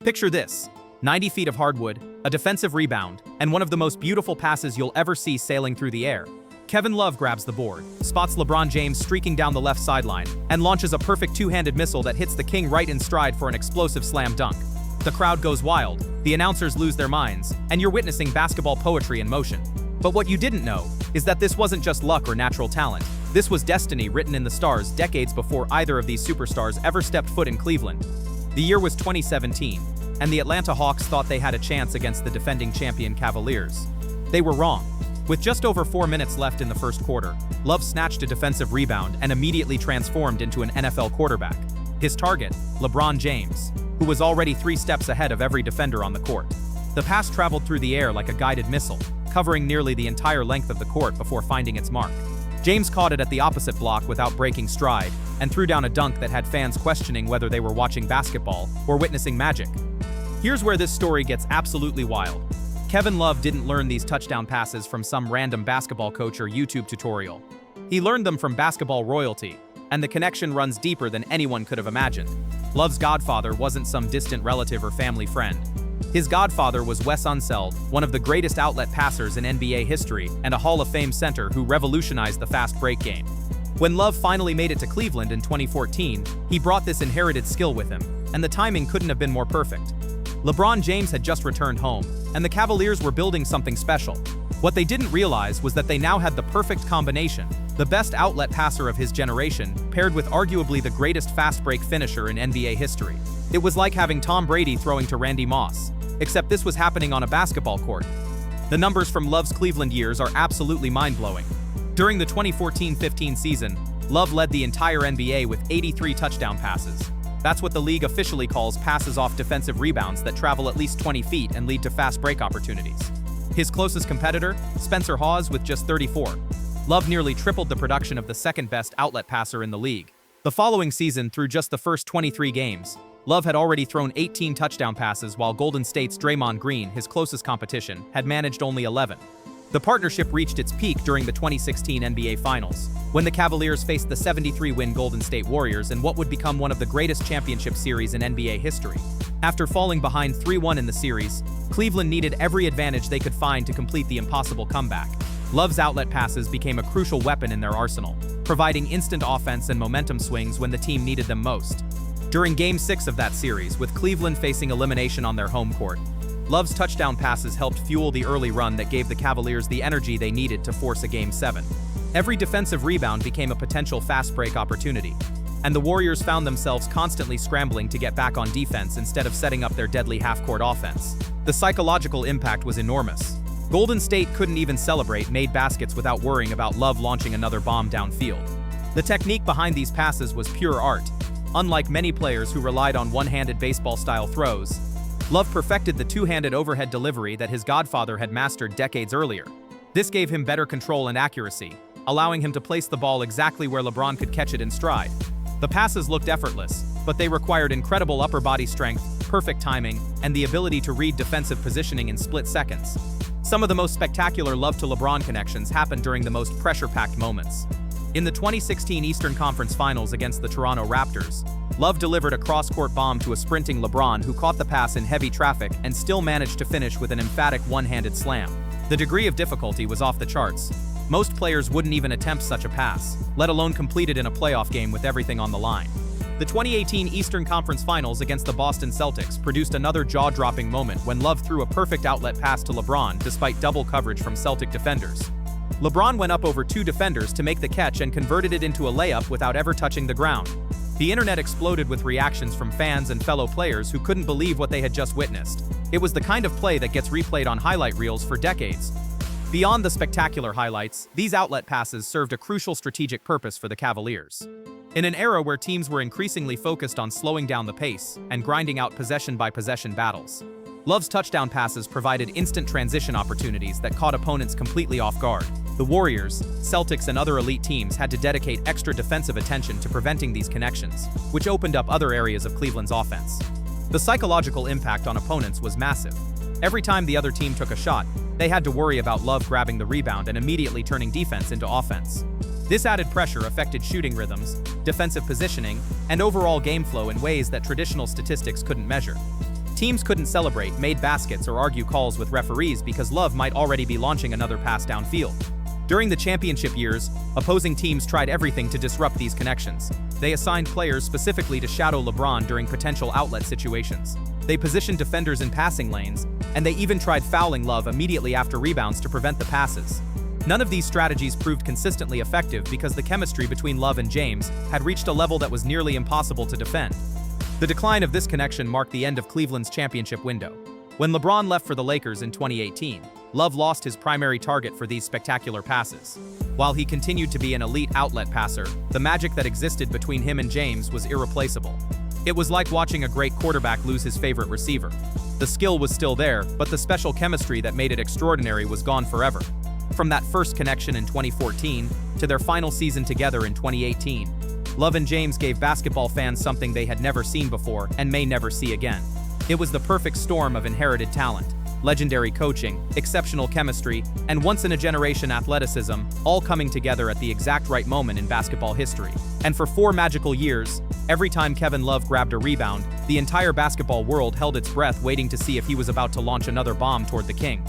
Picture this: 90 feet of hardwood, a defensive rebound, and one of the most beautiful passes you'll ever see sailing through the air. Kevin Love grabs the board, spots LeBron James streaking down the left sideline, and launches a perfect two-handed missile that hits the king right in stride for an explosive slam dunk. The crowd goes wild, the announcers lose their minds, and you're witnessing basketball poetry in motion. But what you didn't know is that this wasn't just luck or natural talent. This was destiny written in the stars decades before either of these superstars ever stepped foot in Cleveland. The year was 2017, and the Atlanta Hawks thought they had a chance against the defending champion Cavaliers. They were wrong. With just over 4 minutes left in the first quarter, Love snatched a defensive rebound and immediately transformed into an NFL quarterback. His target, LeBron James, who was already 3 steps ahead of every defender on the court. The pass traveled through the air like a guided missile, covering nearly the entire length of the court before finding its mark. James caught it at the opposite block without breaking stride, and threw down a dunk that had fans questioning whether they were watching basketball or witnessing magic. Here's where this story gets absolutely wild. Kevin Love didn't learn these touchdown passes from some random basketball coach or YouTube tutorial. He learned them from basketball royalty, and the connection runs deeper than anyone could have imagined. Love's godfather wasn't some distant relative or family friend. His godfather was Wes Unseld, one of the greatest outlet passers in NBA history and a Hall of Fame center who revolutionized the fast break game. When Love finally made it to Cleveland in 2014, he brought this inherited skill with him, and the timing couldn't have been more perfect. LeBron James had just returned home, and the Cavaliers were building something special. What they didn't realize was that they now had the perfect combination: the best outlet passer of his generation, paired with arguably the greatest fast break finisher in NBA history. It was like having Tom Brady throwing to Randy Moss, except this was happening on a basketball court. The numbers from Love's Cleveland years are absolutely mind-blowing. During the 2014-15 season, Love led the entire NBA with 83 touchdown passes. That's what the league officially calls passes off defensive rebounds that travel at least 20 feet and lead to fast break opportunities. His closest competitor, Spencer Hawes, with just 34. Love nearly tripled the production of the second-best outlet passer in the league. The following season, through just the first 23 games, Love had already thrown 18 touchdown passes, while Golden State's Draymond Green, his closest competition, had managed only 11. The partnership reached its peak during the 2016 NBA Finals, when the Cavaliers faced the 73-win Golden State Warriors in what would become one of the greatest championship series in NBA history. After falling behind 3-1 in the series, Cleveland needed every advantage they could find to complete the impossible comeback. Love's outlet passes became a crucial weapon in their arsenal, providing instant offense and momentum swings when the team needed them most. During Game 6 of that series, with Cleveland facing elimination on their home court, Love's touchdown passes helped fuel the early run that gave the Cavaliers the energy they needed to force a Game 7. Every defensive rebound became a potential fast break opportunity, and the Warriors found themselves constantly scrambling to get back on defense instead of setting up their deadly half-court offense. The psychological impact was enormous. Golden State couldn't even celebrate made baskets without worrying about Love launching another bomb downfield. The technique behind these passes was pure art. Unlike many players who relied on one-handed baseball-style throws, Love perfected the two-handed overhead delivery that his godfather had mastered decades earlier. This gave him better control and accuracy, allowing him to place the ball exactly where LeBron could catch it in stride. The passes looked effortless, but they required incredible upper body strength, perfect timing, and the ability to read defensive positioning in split seconds. Some of the most spectacular Love to LeBron connections happened during the most pressure-packed moments. In the 2016 Eastern Conference Finals against the Toronto Raptors, Love delivered a cross-court bomb to a sprinting LeBron who caught the pass in heavy traffic and still managed to finish with an emphatic one-handed slam. The degree of difficulty was off the charts. Most players wouldn't even attempt such a pass, let alone complete it in a playoff game with everything on the line. The 2018 Eastern Conference Finals against the Boston Celtics produced another jaw-dropping moment when Love threw a perfect outlet pass to LeBron despite double coverage from Celtic defenders. LeBron went up over 2 defenders to make the catch and converted it into a layup without ever touching the ground. The internet exploded with reactions from fans and fellow players who couldn't believe what they had just witnessed. It was the kind of play that gets replayed on highlight reels for decades. Beyond the spectacular highlights, these outlet passes served a crucial strategic purpose for the Cavaliers. In an era where teams were increasingly focused on slowing down the pace and grinding out possession-by-possession battles, Love's touchdown passes provided instant transition opportunities that caught opponents completely off guard. The Warriors, Celtics, and other elite teams had to dedicate extra defensive attention to preventing these connections, which opened up other areas of Cleveland's offense. The psychological impact on opponents was massive. Every time the other team took a shot, they had to worry about Love grabbing the rebound and immediately turning defense into offense. This added pressure affected shooting rhythms, defensive positioning, and overall game flow in ways that traditional statistics couldn't measure. Teams couldn't celebrate, made baskets, or argue calls with referees because Love might already be launching another pass downfield. During the championship years, opposing teams tried everything to disrupt these connections. They assigned players specifically to shadow LeBron during potential outlet situations. They positioned defenders in passing lanes, and they even tried fouling Love immediately after rebounds to prevent the passes. None of these strategies proved consistently effective because the chemistry between Love and James had reached a level that was nearly impossible to defend. The decline of this connection marked the end of Cleveland's championship window. When LeBron left for the Lakers in 2018, Love lost his primary target for these spectacular passes. While he continued to be an elite outlet passer, the magic that existed between him and James was irreplaceable. It was like watching a great quarterback lose his favorite receiver. The skill was still there, but the special chemistry that made it extraordinary was gone forever. From that first connection in 2014 to their final season together in 2018, Love and James gave basketball fans something they had never seen before and may never see again. It was the perfect storm of inherited talent, legendary coaching, exceptional chemistry, and once-in-a-generation athleticism, all coming together at the exact right moment in basketball history. And for 4 magical years, every time Kevin Love grabbed a rebound, the entire basketball world held its breath waiting to see if he was about to launch another bomb toward the king.